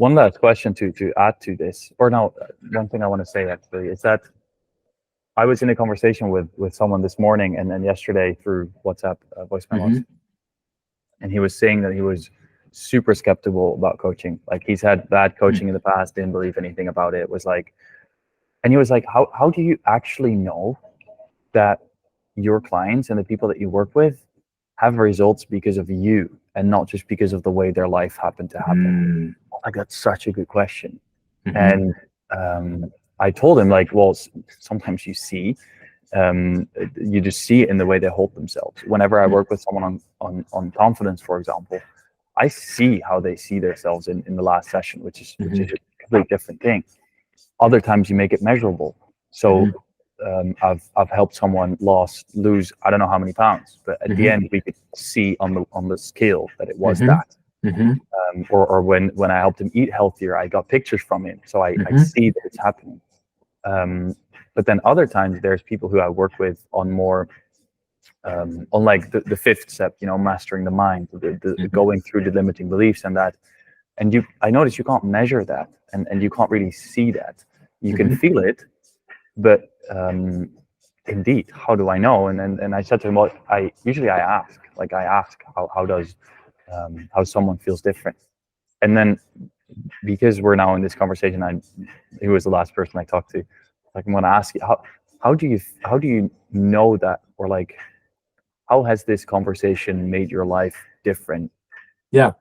One last question to add to this, or no, one thing I want to say actually is that I was in a conversation with someone this morning and then yesterday through WhatsApp voice memos, and he was saying that he was super skeptical about coaching. Like he's had bad coaching in the past, didn't believe anything about it. Was like, and he was like, how do you actually know that your clients and the people that you work with have results because of you and not just because of the way their life happened to happen? Like that's such a good question. And I told him like, well, sometimes you see, you just see it in the way they hold themselves. Whenever I work with someone on confidence, for example, I see how they see themselves in the last session, which is a completely different thing. Other times you make it measurable. So I've helped someone lose I don't know how many pounds, but at the end we could see on the scale that it was that. Or when I helped him eat healthier, I got pictures from him, so I see that it's happening. But then other times there's people who I work with on more on like the fifth step, mastering the mind, the going through the limiting beliefs and that. And I notice you can't measure that, and you can't really see that. You can feel it, but indeed, how do I know? And I said to him, well, I ask how someone feels different. And then because we're now in this conversation, he was the last person I talked to. Like I'm going to ask you, how do you know that, or like, how has this conversation made your life different? Yeah.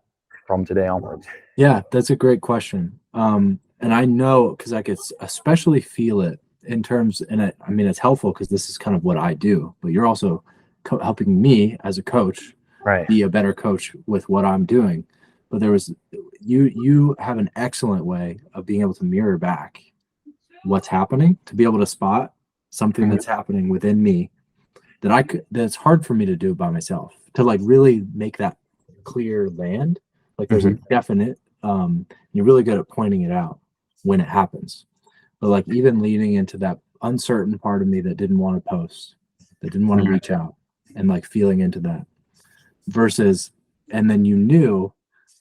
From today onwards. Yeah, that's a great question. And I know because I could especially feel it in terms, and I mean, it's helpful because this is kind of what I do, but you're also helping me as a coach be a better coach with what I'm doing. But you have an excellent way of being able to mirror back what's happening, to be able to spot something that's happening within me that's hard for me to do by myself, to like really make that clear land. Like there's a definite, you're really good at pointing it out when it happens. But like even leaning into that uncertain part of me that didn't want to post, that didn't want to reach out, and like feeling into that versus, and then you knew,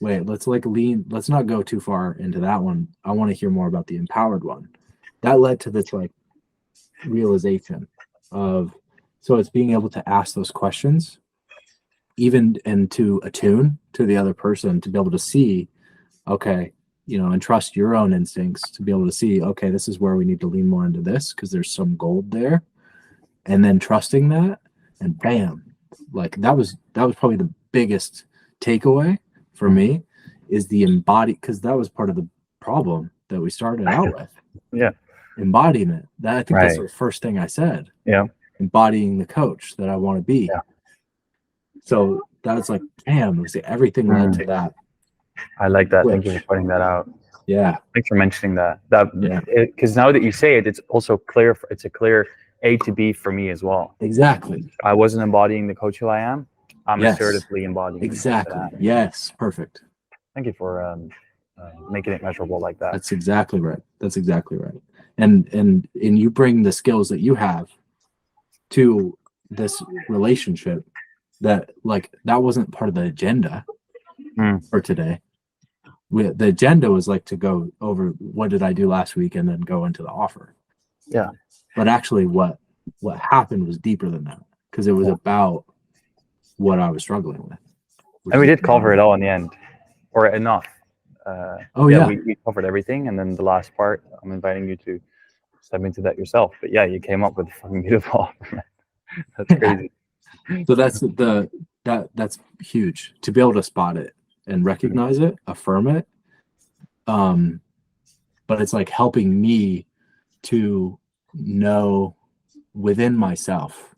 wait, let's not go too far into that one. I want to hear more about the empowered one. That led to this like realization of, so it's being able to ask those questions even and to attune to the other person, to be able to see, okay, and trust your own instincts to be able to see, okay, this is where we need to lean more into this because there's some gold there. And then trusting that, and bam, like that was probably the biggest takeaway for me, is the because that was part of the problem that we started out with. Yeah. Embodiment. I think that's the first thing I said. Yeah. Embodying the coach that I want to be. Yeah. So that's like, damn, everything led to that. I like that. Thank you for pointing that out. Yeah. Thanks for mentioning that. Because now that you say it, it's also clear. It's a clear A to B for me as well. Exactly. I wasn't embodying the coach who I am. I'm assertively embodying. Exactly. Yes. Perfect. Thank you for making it measurable like that. That's exactly right. And you bring the skills that you have to this relationship that wasn't part of the agenda for today. The agenda was like to go over what did I do last week and then go into the offer. Yeah. But actually what happened was deeper than that, because it was about what I was struggling with. And we did cover it all in the end, or enough. We covered everything, and then the last part, I'm inviting you to step into that yourself. But yeah, you came up with a fucking beautiful offer. That's crazy. So that's huge to be able to spot it and recognize it, affirm it. But it's like helping me to know within myself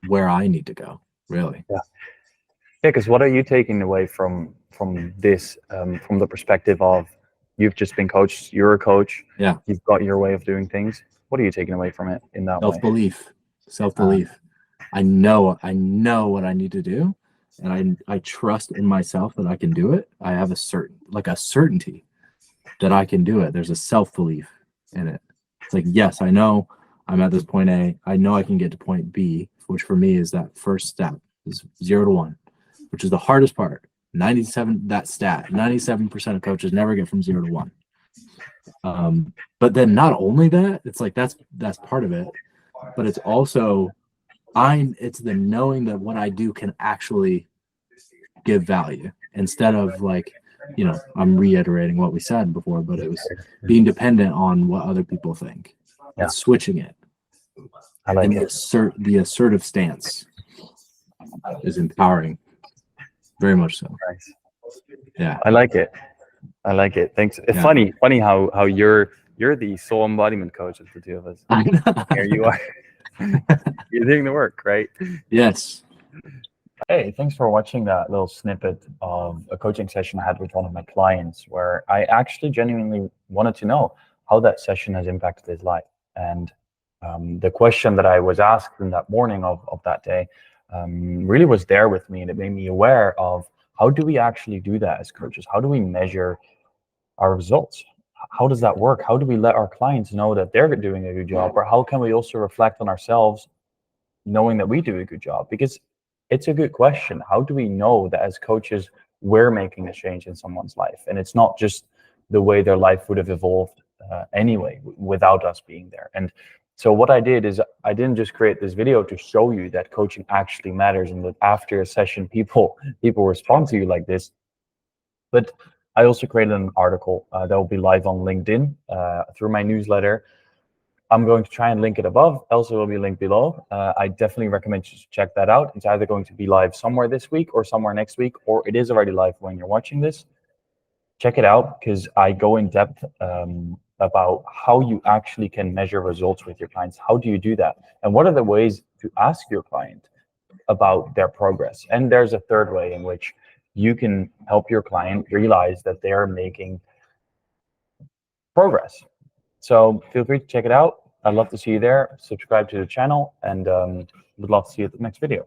where I need to go, really. Yeah, because what are you taking away from this, from the perspective of you've just been coached, you're a coach, you've got your way of doing things. What are you taking away from it in that way? Self-belief. I know what I need to do, and I trust in myself that I can do it. I have a certainty that I can do it. There's a self-belief in it. It's like, yes, I know I'm at this point A. I know I can get to point B, which for me is that first step, is 0 to 1, which is the hardest part. that stat, 97% of coaches never get from 0 to 1. But then not only that, it's like that's part of it, but it's also it's the knowing that what I do can actually give value, instead of like, I'm reiterating what we said before, but it was being dependent on what other people think. Yeah. And switching it. I like and it. The assertive stance is empowering. Very much so. Nice. Yeah. I like it. I like it. Thanks. Yeah. Funny how you're the soul embodiment coach of the two of us. Here you are. You're doing the work, right? Yes. Hey, thanks for watching that little snippet of a coaching session I had with one of my clients, where I actually genuinely wanted to know how that session has impacted his life. And the question that I was asked in that morning of that day really was there with me, and it made me aware of how do we actually do that as coaches? How do we measure our results? How does that work? How do we let our clients know that they're doing a good job? Or how can we also reflect on ourselves, knowing that we do a good job? Because it's a good question. How do we know that as coaches we're making a change in someone's life, and it's not just the way their life would have evolved anyway without us being there? And so what I did is I didn't just create this video to show you that coaching actually matters, and that after a session people respond to you like this, but I also created an article that will be live on LinkedIn through my newsletter. I'm going to try and link it above. Also, it will be linked below. I definitely recommend you check that out. It's either going to be live somewhere this week or somewhere next week, or it is already live when you're watching this. Check it out, because I go in depth about how you actually can measure results with your clients. How do you do that? And what are the ways to ask your client about their progress? And there's a third way in which you can help your client realize that they are making progress. So feel free to check it out. I'd love to see you there. Subscribe to the channel, and would love to see you at the next video.